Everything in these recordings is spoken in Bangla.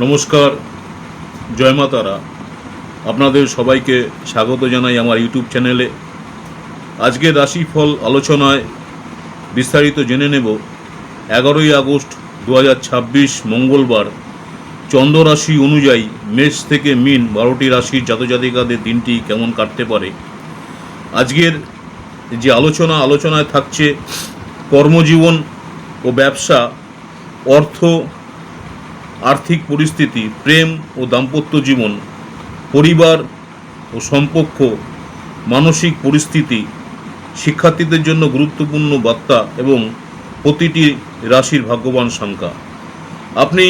নমস্কার, জয় মা তারা। আপনাদের সবাইকে স্বাগত জানাই আমার ইউটিউব চ্যানেলে। আজকের রাশিফল আলোচনায় বিস্তারিত জেনে নেব 11ই আগস্ট 2026 মঙ্গলবার চন্দ্র রাশি অনুযায়ী মেষ থেকে মীন 12টি রাশির জাতজাতিকাদের দিনটি কেমন কাটতে পারে। আজকের যে আলোচনায় থাকছে কর্মজীবন ও ব্যবসা, অর্থ, আর্থিক পরিস্থিতি, প্রেম ও দাম্পত্য জীবন, পরিবার ও সম্পর্ক, মানসিক পরিস্থিতি, শিক্ষার্থীদের জন্য গুরুত্বপূর্ণ বার্তা এবং প্রতিটি রাশির ভাগ্যবান সংখ্যা। আপনি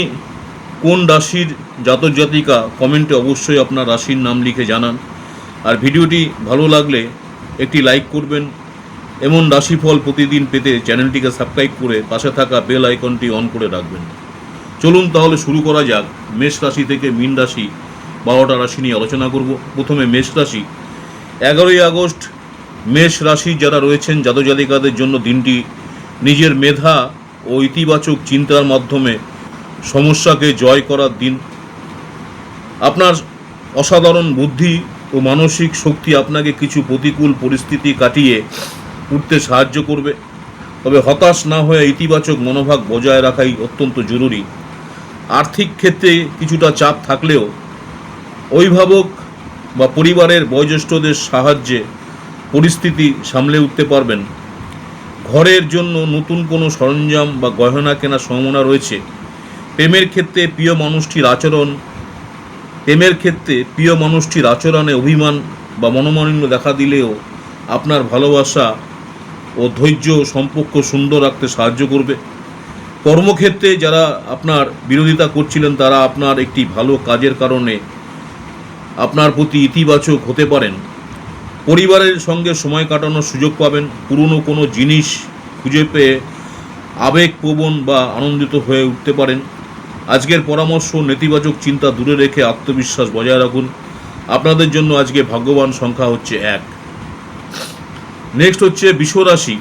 কোন রাশির জাতক জাতিকা কমেন্টে অবশ্যই আপনার রাশির নাম লিখে জানান। আর ভিডিওটি ভালো লাগলে একটি লাইক করবেন। এমন রাশিফল প্রতিদিন পেতে চ্যানেলটিকে সাবস্ক্রাইব করে পাশে থাকা বেল আইকনটি অন করে রাখবেন। চলুন তাহলে শুরু করা যাক। মেষ রাশি থেকে মীন রাশি 12টা রাশি নিয়ে আলোচনা করব। প্রথমে মেষ রাশি। 11ই আগস্ট মেষ রাশি যারা রয়েছেন জাতক জাতিকাদের জন্য দিনটি নিজের মেধা ও ইতিবাচক চিন্তার মাধ্যমে সমস্যাকে জয় করার দিন। আপনার অসাধারণ বুদ্ধি ও মানসিক শক্তি আপনাকে কিছু প্রতিকূল পরিস্থিতি কাটিয়ে উঠতে সাহায্য করবে। তবে হতাশ না হয়ে ইতিবাচক মনোভাব বজায় রাখাই অত্যন্ত জরুরি। আর্থিক ক্ষেত্রে কিছুটা চাপ থাকলেও অভিভাবক বা পরিবারের বয়োজ্যেষ্ঠদের সাহায্যে পরিস্থিতি সামলে উঠতে পারবেন। ঘরের জন্য নতুন কোনো সরঞ্জাম বা গয়না কেনার সম্ভাবনা রয়েছে। প্রেমের ক্ষেত্রে প্রিয় মানুষটির আচরণে অভিমান বা মনোমালিন্য দেখা দিলেও আপনার ভালোবাসা ও ধৈর্য সম্পর্ক সুন্দর রাখতে সাহায্য করবে। কর্মক্ষেত্রে যারা আপনার বিরোধিতা করছিলেন তারা আপনার একটি ভালো কাজের কারণে আপনার প্রতি ইতিবাচক হতে পারেন। পরিবারের সঙ্গে সময় কাটানোর সুযোগ পাবেন। পুরনো কোনো জিনিস খুঁজে পেয়ে আবেগপ্রবণ বা আনন্দিত হয়ে উঠতে পারেন। আজকের পরামর্শ, নেতিবাচক চিন্তা দূরে রেখে আত্মবিশ্বাস বজায় রাখুন। আপনাদের জন্য আজকে ভাগ্যবান সংখ্যা হচ্ছে 1। নেক্সট হচ্ছে বৃষরাশি।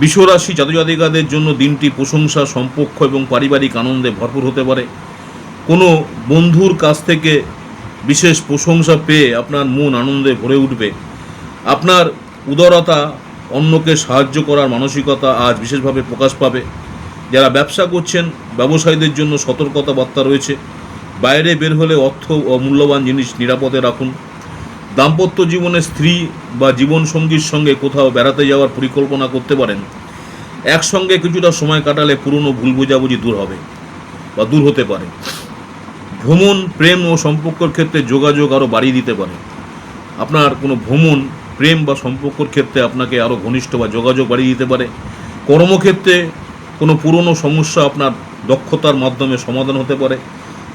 বৃষরাশি জাতজাতিকাদের জন্য দিনটি প্রশংসা, সম্পর্ক এবং পারিবারিক আনন্দে ভরপুর হতে পারে। কোনো বন্ধুর কাছ থেকে বিশেষ প্রশংসা পেয়ে আপনার মন আনন্দে ভরে উঠবে। আপনার উদারতা, অন্যকে সাহায্য করার মানসিকতা আজ বিশেষভাবে প্রকাশ পাবে। যারা ব্যবসা করছেন ব্যবসায়ীদের জন্য সতর্কতা বার্তা রয়েছে। বাইরে বের হলে অর্থ ও মূল্যবান জিনিস নিরাপদে রাখুন। দাম্পত্য জীবনে স্ত্রী বা জীবনসঙ্গীর সঙ্গে কোথাও বেড়াতে যাওয়ার পরিকল্পনা করতে পারেন। একসঙ্গে কিছুটা সময় কাটালে পুরনো ভুল বোঝাবুঝি দূর হতে পারে। ভ্রমণ, প্রেম ও সম্পর্কের ক্ষেত্রে যোগাযোগ আরও বাড়িয়ে দিতে পারে। আপনার কোনো ভ্রমণ, প্রেম বা সম্পর্কের ক্ষেত্রে আপনাকে আরও ঘনিষ্ঠ বা যোগাযোগ বাড়িয়ে দিতে পারে। কর্মক্ষেত্রে কোনো পুরনো সমস্যা আপনার দক্ষতার মাধ্যমে সমাধান হতে পারে।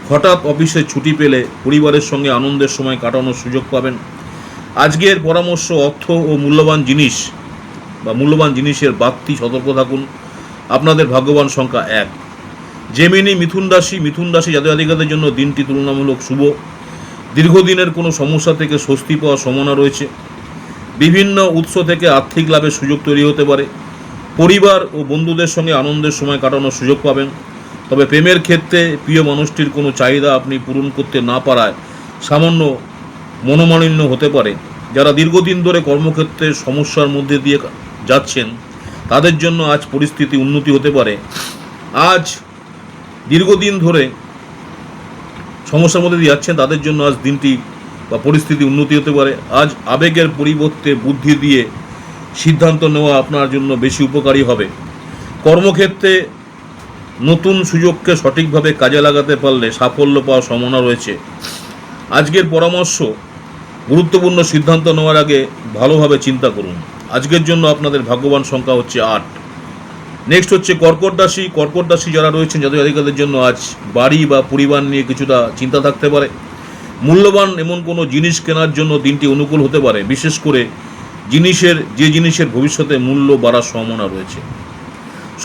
হঠাৎ অফিসে ছুটি পেলে পরিবারের সঙ্গে আনন্দের সময় কাটানোর সুযোগ পাবেন। আজকের পরামর্শ, অর্থ ও মূল্যবান জিনিসের বাড়তি সতর্ক থাকুন। আপনাদের ভাগ্যবান সংখ্যা 1। জেমিনি। মিথুন রাশি জাতজাতিকাদের জন্য দিনটি তুলনামূলক শুভ। দীর্ঘদিনের কোনো সমস্যা থেকে স্বস্তি পাওয়ার সম্ভাবনা রয়েছে। বিভিন্ন উৎস থেকে আর্থিক লাভের সুযোগ তৈরি হতে পারে। পরিবার ও বন্ধুদের সঙ্গে আনন্দের সময় কাটানোর সুযোগ পাবেন। তবে প্রেমের ক্ষেত্রে প্রিয় মানুষটির কোনো চাহিদা আপনি পূরণ করতে না পারায় সামান্য মনোমালিন্য হতে পারে। যারা দীর্ঘদিন ধরে কর্মক্ষেত্রে সমস্যার মধ্যে দিয়ে যাচ্ছেন তাদের জন্য আজ পরিস্থিতি উন্নতি হতে পারে। তাদের জন্য আজ দিনটি বা পরিস্থিতি উন্নতি হতে পারে। আজ আবেগের পরিবর্তে বুদ্ধি দিয়ে সিদ্ধান্ত নেওয়া আপনার জন্য বেশি উপকারী হবে। কর্মক্ষেত্রে নতুন সুযোগকে সঠিকভাবে কাজে লাগাতে পারলে সাফল্য পাওয়ার সম্ভাবনা রয়েছে। আজকের পরামর্শ, গুরুত্বপূর্ণ সিদ্ধান্ত নেওয়ার আগে ভালোভাবে চিন্তা করুন। আজকের জন্য আপনাদের ভাগ্যবান সংখ্যা হচ্ছে 8। নেক্সট হচ্ছে কর্কট রাশি যারা রয়েছেন জাতজাতিকাদের জন্য আজ বাড়ি বা পরিবার নিয়ে কিছুটা চিন্তা থাকতে পারে। মূল্যবান এমন কোনো জিনিস কেনার জন্য দিনটি অনুকূল হতে পারে। বিশেষ করে যে জিনিসের ভবিষ্যতে মূল্য বাড়ার সম্ভাবনা রয়েছে।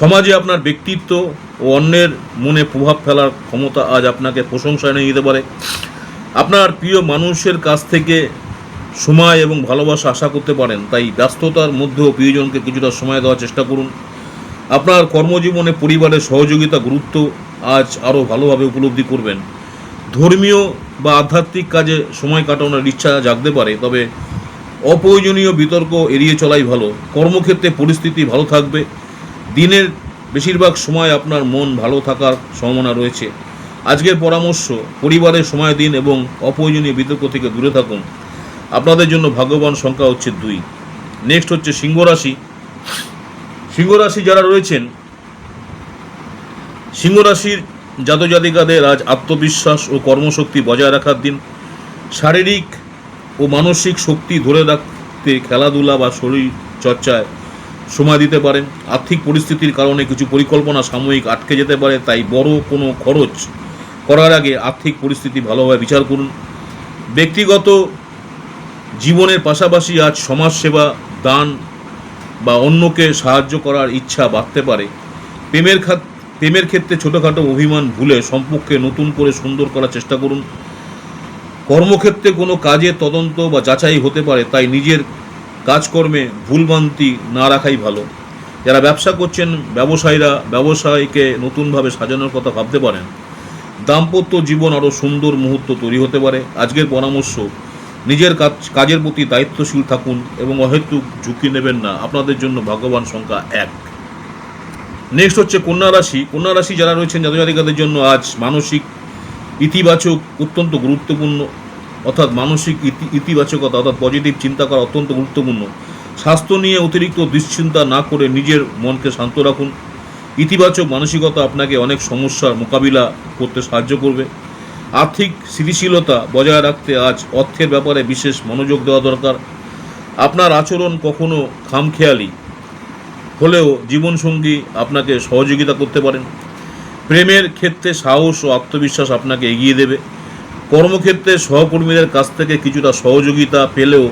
সমাজে আপনার ব্যক্তিত্ব ও অন্যের মনে প্রভাব ফেলার ক্ষমতা আজ আপনাকে প্রশংসা এনে দিতে পারে। আপনার প্রিয় মানুষের কাছ থেকে সময় এবং ভালোবাসা আশা করতে পারেন। তাই ব্যস্ততার মধ্যেও প্রিয়জনকে কিছুটা সময় দেওয়ার চেষ্টা করুন। আপনার কর্মজীবনে পরিবারের সহযোগিতা আজ আরও ভালোভাবে উপলব্ধি করবেন। ধর্মীয় বা আধ্যাত্মিক কাজে সময় কাটানোর ইচ্ছা জাগতে পারে, তবে অপ্রয়োজনীয় বিতর্ক এড়িয়ে চলাই ভালো। কর্মক্ষেত্রে পরিস্থিতি ভালো থাকবে। দিনের বেশিরভাগ সময় আপনার মন ভালো থাকার সম্ভাবনা রয়েছে। আজকের পরামর্শ, পরিবারের সময় দিন এবং অপ্রয়োজনীয় বিতর্ক থেকে দূরে থাকুন। আপনাদের জন্য ভাগ্যবান সংখ্যা হচ্ছে 2। নেক্সট হচ্ছে সিংহ রাশি। সিংহ রাশি যারা রয়েছেন, সিংহ রাশির জাতজাতিকাদের আজ আত্মবিশ্বাস ও কর্মশক্তি বজায় রাখার দিন। শারীরিক ও মানসিক শক্তি ধরে রাখতে খেলাধুলা বা শরীর চর্চায় সময় দিতে পারেন। আর্থিক পরিস্থিতির কারণে কিছু পরিকল্পনা সাময়িক আটকে যেতে পারে, তাই বড় কোনো খরচ করার আগে আর্থিক পরিস্থিতি ভালোভাবে বিচার করুন। ব্যক্তিগত জীবনের পাশাপাশি আজ সমাজসেবা, দান বা অন্যকে সাহায্য করার ইচ্ছা বাড়তে পারে। প্রেমের ক্ষেত্রে ছোটোখাটো অভিমান ভুলে সম্পর্ককে নতুন করে সুন্দর করার চেষ্টা করুন। কর্মক্ষেত্রে কোনো কাজের তদন্ত বা যাচাই হতে পারে, তাই নিজের কাজকর্মে ভুলভ্রান্তি না রাখাই ভালো। যারা ব্যবসা করছেন, ব্যবসায়ীরা ব্যবসায়কে নতুনভাবে সাজানোর কথা ভাবতে পারেন। দাম্পত্য জীবন আরও সুন্দর মুহূর্ত তৈরি হতে পারে। আজকের পরামর্শ, নিজের কাজের প্রতি দায়িত্বশীল থাকুন এবং অহেতুক ঝুঁকি নেবেন না। আপনাদের জন্য ভাগ্যবান সংখ্যা 1। নেক্সট হচ্ছে কন্যা রাশি। কন্যা রাশি যারা রয়েছেন, জাতজাতিকাদের জন্য আজ মানসিক ইতিবাচক অত্যন্ত গুরুত্বপূর্ণ, অর্থাৎ মানসিক ইতিবাচকতা অর্থাৎ পজিটিভ চিন্তা করা অত্যন্ত গুরুত্বপূর্ণ। স্বাস্থ্য নিয়ে অতিরিক্ত দুশ্চিন্তা না করে নিজের মনকে শান্ত রাখুন। ইতিবাচক মানসিকতা আপনাকে অনেক সমস্যার মোকাবিলা করতে সাহায্য করবে। আর্থিক স্থিতিশীলতা বজায় রাখতে আজ অর্থের ব্যাপারে বিশেষ মনোযোগ দেওয়া দরকার। আপনার আচরণ কখনো খামখেয়ালি হলেও জীবনসঙ্গী আপনাকে সহযোগিতা করতে পারেন। প্রেমের ক্ষেত্রে সাহস ও আত্মবিশ্বাস আপনাকে এগিয়ে দেবে। কর্মক্ষেত্রে সহকর্মীদের কাছ থেকে কিছুটা সহযোগিতা পেলেও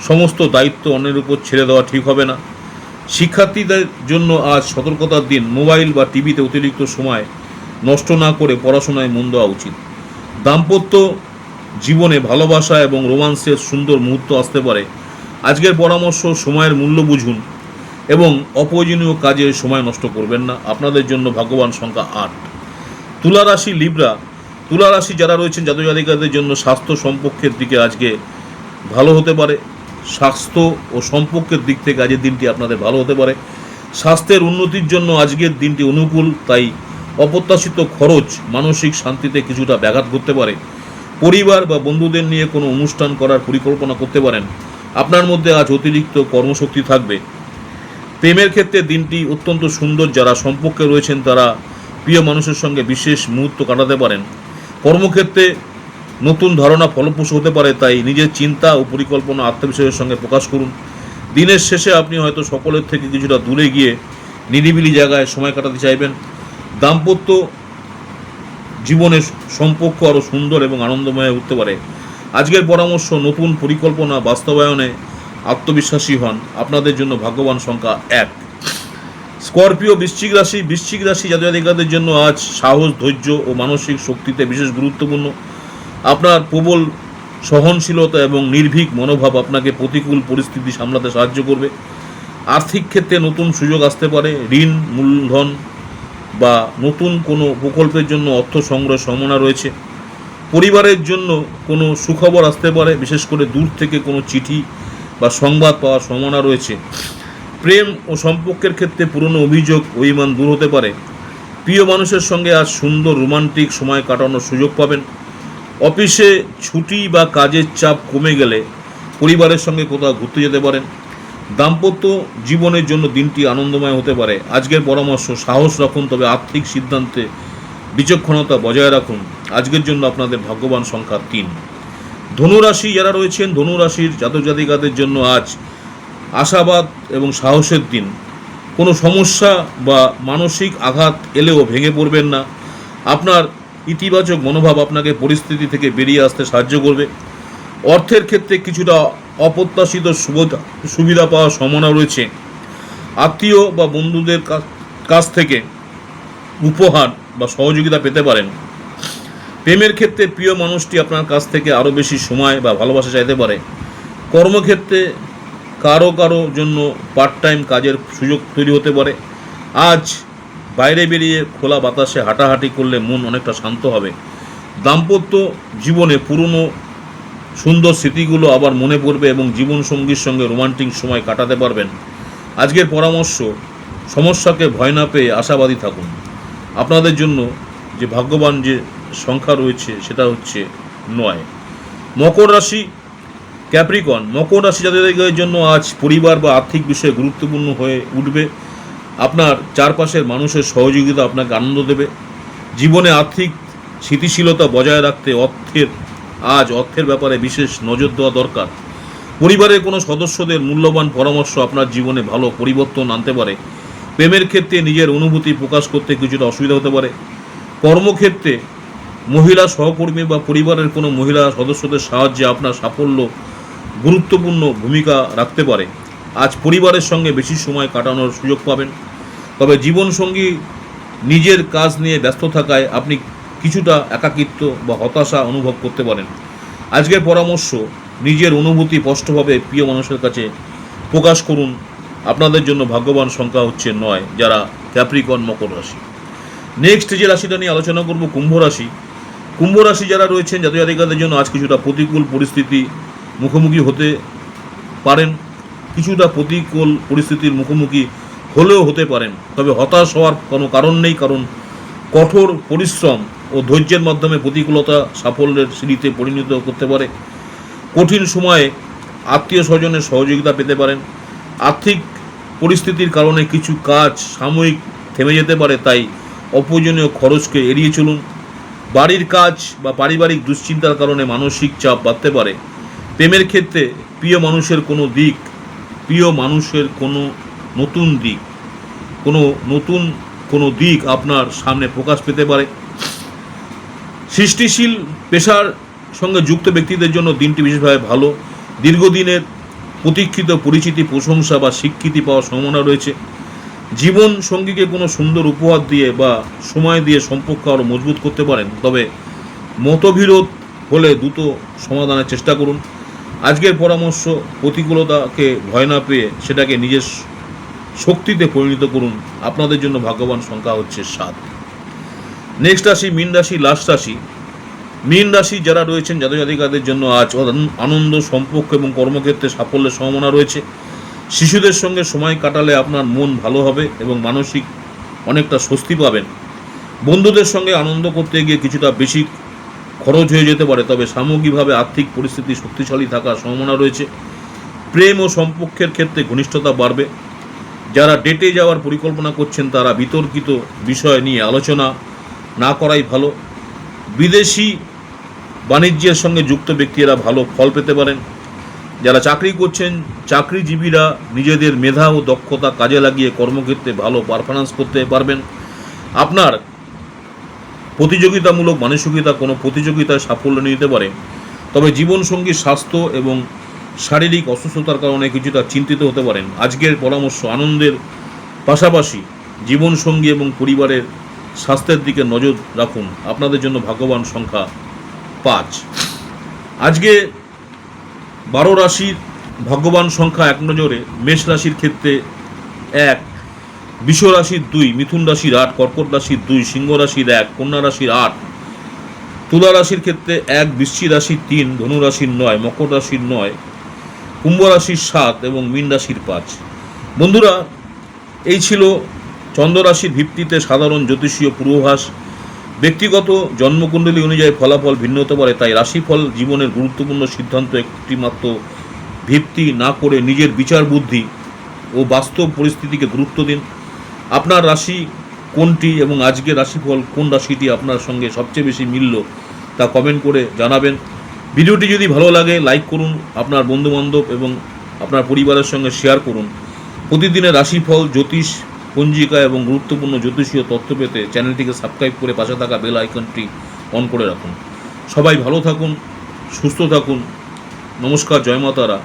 সমস্ত দায়িত্ব অন্যের উপর ছেড়ে দেওয়া ঠিক হবে না। শিক্ষার্থীদের জন্য আজ সতর্কতার দিন। মোবাইল বা টিভিতে অতিরিক্ত সময় নষ্ট না করে পড়াশোনায় মন দেওয়া উচিত। দাম্পত্য জীবনে ভালোবাসা এবং রোমান্সের সুন্দর মুহূর্ত আসতে পারে। আজকের পরামর্শ, সময়ের মূল্য বুঝুন এবং অপ্রয়োজনীয় কাজে সময় নষ্ট করবেন না। আপনাদের জন্য ভাগ্যবান সংখ্যা 8। তুলা রাশি, লিব্রা। তুলা রাশি যারা রয়েছেন, জাতজাতিকাদের জন্য স্বাস্থ্য সম্পর্কের দিকে আজকে ভালো হতে পারে। স্বাস্থ্য ও সম্পর্কের দিক থেকে আজকের দিনটি আপনাদের ভালো হতে পারে। স্বাস্থ্যের উন্নতির জন্য আজকের দিনটি অনুকূল, তাই অপ্রত্যাশিত খরচ মানসিক শান্তিতে কিছুটা ব্যাঘাত করতে পারে। পরিবার বা বন্ধুদের নিয়ে কোনো অনুষ্ঠান করার পরিকল্পনা করতে পারেন। আপনার মধ্যে আজ অতিরিক্ত কর্মশক্তি থাকবে। প্রেমের ক্ষেত্রে দিনটি অত্যন্ত সুন্দর। যারা সম্পর্কে রয়েছেন তারা প্রিয় মানুষের সঙ্গে বিশেষ মুহূর্ত কাটাতে পারেন। কর্মক্ষেত্রে নতুন ধারণা ফলপ্রসূ হতে পারে, তাই নিজের চিন্তা ও পরিকল্পনা আত্মবিশ্বাসের সঙ্গে প্রকাশ করুন। দিনের শেষে আপনি হয়তো সকলের থেকে কিছুটা দূরে গিয়ে নিরিবিলি জায়গায় সময় কাটাতে চাইবেন। দাম্পত্য জীবনের সম্পর্ক আরও সুন্দর এবং আনন্দময় উঠতে পারে। আজকের পরামর্শ, নতুন পরিকল্পনা বাস্তবায়নে আত্মবিশ্বাসী হন। আপনাদের জন্য ভাগ্যবান সংখ্যা 1। স্করপিও, বৃশ্চিক রাশি। বৃশ্চিক রাশি জাতজাতিকাদের জন্য আজ সাহস, ধৈর্য ও মানসিক শক্তিতে বিশেষ গুরুত্বপূর্ণ। আপনার প্রবল সহনশীলতা এবং নির্ভীক মনোভাব আপনাকে প্রতিকূল পরিস্থিতি সামলাতে সাহায্য করবে। আর্থিক ক্ষেত্রে নতুন সুযোগ আসতে পারে। ঋণ, মূলধন বা নতুন কোনো প্রকল্পের জন্য অর্থ সংগ্রহের সম্ভাবনা রয়েছে। পরিবারের জন্য কোনো সুখবর আসতে পারে, বিশেষ করে দূর থেকে কোনো চিঠি বা সংবাদ পাওয়ার সম্ভাবনা রয়েছে। প্রেম ও সম্পর্কের ক্ষেত্রে পুরনো অভিযোগ, অভিমান দূর হতে পারে। প্রিয় মানুষের সঙ্গে আজ সুন্দর রোমান্টিক সময় কাটানোর সুযোগ পাবেন। অফিসে ছুটি বা কাজের চাপ কমে গেলে পরিবারের সঙ্গে কোথাও ঘুরতে যেতে পারেন। দাম্পত্য জীবনের জন্য দিনটি আনন্দময় হতে পারে। আজকের পরামর্শ, সাহস রাখুন, তবে আর্থিক সিদ্ধান্তে বিচক্ষণতা বজায় রাখুন। আজকের জন্য আপনাদের ভাগ্যবান সংখ্যা 3। ধনুরাশি যারা রয়েছেন, ধনুরাশির জাতজাতিকাদের জন্য আজ আশাবাদ এবং সাহসের দিন। কোনো সমস্যা বা মানসিক আঘাত এলেও ভেঙে পড়বেন না। আপনার ইতিবাচক মনোভাব আপনাকে পরিস্থিতি থেকে বেরিয়ে আসতে সাহায্য করবে। অর্থের ক্ষেত্রে কিছুটা অপ্রত্যাশিত সুবিধা পাওয়ার সম্ভাবনা রয়েছে। আত্মীয় বা বন্ধুদের কাছ থেকে উপহার বা সহযোগিতা পেতে পারেন। প্রেমের ক্ষেত্রে প্রিয় মানুষটি আপনার কাছ থেকে আরও বেশি সময় বা ভালোবাসা চাইতে পারে। কর্মক্ষেত্রে কারো জন্য পার্ট টাইম কাজের সুযোগ তৈরি হতে পারে। আজ বাইরে বেরিয়ে খোলা বাতাসে হাঁটাহাঁটি করলে মন অনেকটা শান্ত হবে। দাম্পত্য জীবনে পুরনো সুন্দর স্মৃতিগুলো আবার মনে পড়বে এবং জীবনসঙ্গীর সঙ্গে রোমান্টিক সময় কাটাতে পারবেন। আজকের পরামর্শ, সমস্যাকে ভয় না পেয়ে আশাবাদী থাকুন। আপনাদের জন্য যে ভাগ্যবান যে সংখ্যা রয়েছে সেটা হচ্ছে 9। মকর রাশি, ক্যাপ্রিকন। মকর রাশি যাদের জন্য আজ পরিবার বা আর্থিক বিষয়ে গুরুত্বপূর্ণ হয়ে উঠবে। আপনার চারপাশের মানুষের সহযোগিতা আপনাকে আনন্দ দেবে। জীবনে আর্থিক স্থিতিশীলতা বজায় রাখতে অর্থের ব্যাপারে বিশেষ নজর দেওয়া দরকার। পরিবারের কোনো সদস্যদের মূল্যবান পরামর্শ আপনার জীবনে ভালো পরিবর্তন আনতে পারে। প্রেমের ক্ষেত্রে নিজের অনুভূতি প্রকাশ করতে কিছুটা অসুবিধা হতে পারে। কর্মক্ষেত্রে মহিলা সহকর্মী বা পরিবারের কোনো মহিলা সদস্যদের সাহায্যে আপনার সাফল্য গুরুত্বপূর্ণ ভূমিকা রাখতে পারে। আজ পরিবারের সঙ্গে বেশি সময় কাটানোর সুযোগ পাবেন। তবে জীবনসঙ্গী নিজের কাজ নিয়ে ব্যস্ত থাকায় আপনি কিছুটা একাকিত্ব বা হতাশা অনুভব করতে পারেন। আজকের পরামর্শ, নিজের অনুভূতি স্পষ্টভাবে প্রিয় মানুষের কাছে প্রকাশ করুন। আপনাদের জন্য ভাগ্যবান সংখ্যা হচ্ছে 9, যারা ক্যাপ্রিকন মকর রাশি। নেক্সট যে রাশিটা নিয়ে আলোচনা করব, কুম্ভ রাশি। কুম্ভ রাশি যারা রয়েছেন জাতক-জাতিকাদের জন্য আজ কিছুটা প্রতিকূল পরিস্থিতি মুখোমুখি হতে পারেন। কিছুটা প্রতিকূল পরিস্থিতির মুখোমুখি হলেও হতে পারেন। তবে হতাশ হওয়ার কোনো কারণ নেই, কারণ কঠোর পরিশ্রম ও ধৈর্যের মাধ্যমে প্রতিকূলতা সাফল্যের সিঁড়িতে পরিণত করতে পারে। কঠিন সময়ে আত্মীয় স্বজনের সহযোগিতা পেতে পারেন। আর্থিক পরিস্থিতির কারণে কিছু কাজ সাময়িক থেমে যেতে পারে, তাই অপ্রয়োজনীয় খরচকে এড়িয়ে চলুন। বাড়ির কাজ বা পারিবারিক দুশ্চিন্তার কারণে মানসিক চাপ বাড়তে পারে। প্রেমের ক্ষেত্রে প্রিয় মানুষের কোনো নতুন দিক আপনার সামনে প্রকাশ পেতে পারে। সৃষ্টিশীল পেশার সঙ্গে যুক্ত ব্যক্তিদের জন্য দিনটি বিশেষভাবে ভালো। দীর্ঘদিনের প্রতীক্ষিত পরিচিতি, প্রশংসা বা স্বীকৃতি পাওয়ার সম্ভাবনা রয়েছে। জীবন সঙ্গীকে কোনো সুন্দর উপহার দিয়ে বা সময় দিয়ে সম্পর্ক আরও মজবুত করতে পারেন। তবে মতবিরোধ হলে দ্রুত সমাধানের চেষ্টা করুন। আজকের পরামর্শ, প্রতিকূলতাকে ভয় না পেয়ে সেটাকে নিজের শক্তিতে পরিণত করুন। আপনাদের জন্য ভাগ্যবান সংখ্যা হচ্ছে 7। নেক্সট রাশি মীন রাশি, লাস্ট রাশি। মীন রাশি যারা রয়েছেন জাতক-জাতিকাদের জন্য আজ আনন্দ, সম্পর্ক এবং কর্মক্ষেত্রে সাফল্যের সম্ভাবনা রয়েছে। শিশুদের সঙ্গে সময় কাটালে আপনার মন ভালো হবে এবং মানসিক অনেকটা স্বস্তি পাবেন। বন্ধুদের সঙ্গে আনন্দ করতে গিয়ে কিছুটা বেশি খরচ হয়ে যেতে পারে, তবে সামগ্রিকভাবে আর্থিক পরিস্থিতি শক্তিশালী থাকার সম্ভাবনা রয়েছে। প্রেম ও সম্পর্কের ক্ষেত্রে ঘনিষ্ঠতা বাড়বে। যারা ডেটে যাওয়ার পরিকল্পনা করছেন তারা বিতর্কিত বিষয় নিয়ে আলোচনা না করাই ভালো। বিদেশি বাণিজ্যের সঙ্গে যুক্ত ব্যক্তিরা ভালো ফল পেতে পারেন। যারা চাকরি করছেন, চাকরিজীবীরা নিজেদের মেধা ও দক্ষতা কাজে লাগিয়ে কর্মক্ষেত্রে ভালো পারফরম্যান্স করতে পারবেন। আপনার প্রতিযোগিতামূলক মানসিকতা কোনো প্রতিযোগিতায় সাফল্য নিতে পারে। তবে জীবনসঙ্গীর স্বাস্থ্য এবং শারীরিক অসুস্থতার কারণে কিছুটা চিন্তিত হতে পারেন। আজকের পরামর্শ, আনন্দের পাশাপাশি জীবনসঙ্গী এবং পরিবারের স্বাস্থ্যের দিকে নজর রাখুন। আপনাদের জন্য ভাগ্যবান সংখ্যা 5। আজকে 12 রাশির ভাগ্যবান সংখ্যা এক নজরে মেষ রাশির ক্ষেত্রে 1, বৃষ রাশির 2, মিথুন রাশির 8, কর্কট রাশির 2, সিংহ রাশির 1, কন্যা রাশির 8, তুলা রাশির ক্ষেত্রে 1, বৃশ্চিক রাশির 3, ধনু রাশির 9, মকর রাশির 9, কুম্ভ রাশির 7 এবং মীন রাশির 5। বন্ধুরা, এই ছিল চন্দ্র রাশির ভিত্তিতে সাধারণ জ্যোতিষীয় পূর্বাভাস। ব্যক্তিগত জন্মকুণ্ডলী অনুযায়ী ফলাফল ভিন্ন হতে পারে, তাই রাশিফল জীবনের গুরুত্বপূর্ণ সিদ্ধান্ত একটিমাত্র ভিত্তি না করে নিজের বিচার বুদ্ধি ও বাস্তব পরিস্থিতিকে গুরুত্ব দিন। আপনার রাশি কোনটি এবং আজকের রাশিফল কোন রাশিটি আপনার সঙ্গে সবচেয়ে বেশি মিলল তা কমেন্ট করে জানাবেন। ভিডিওটি যদি ভালো লাগে লাইক করুন, আপনার বন্ধুবান্ধব এবং আপনার পরিবারের সঙ্গে শেয়ার করুন। প্রতিদিনের রাশিফল, জ্যোতিষ পঞ্জিকা এবং গুরুত্বপূর্ণ জ্যোতিষীয় তথ্য পেতে চ্যানেলটিকে সাবস্ক্রাইব করে পাশে থাকা বেল আইকনটি অন করে রাখুন। সবাই ভালো থাকুন, সুস্থ থাকুন। নমস্কার, জয় মা তারা।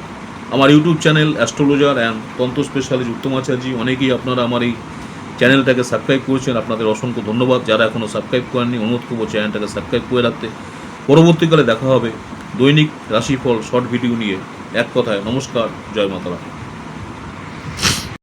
আমার ইউটিউব চ্যানেল অ্যাস্ট্রোলজার অ্যান্ড তন্ত্র স্পেশালিস্ট উত্তম আচার্য, অনেকেই আপনারা আমার এই চ্যানেলটাকে সাবস্ক্রাইব করেছেন, আপনাদের অসংখ্য ধন্যবাদ। যারা এখনও সাবস্ক্রাইব করেননি অনুরোধ করবো চ্যানেলটাকে সাবস্ক্রাইব করে রাখতে। পরবর্তীকালে দেখা হবে দৈনিক রাশিফল শর্ট ভিডিও নিয়ে। এক কথায় নমস্কার, জয় মা তারা।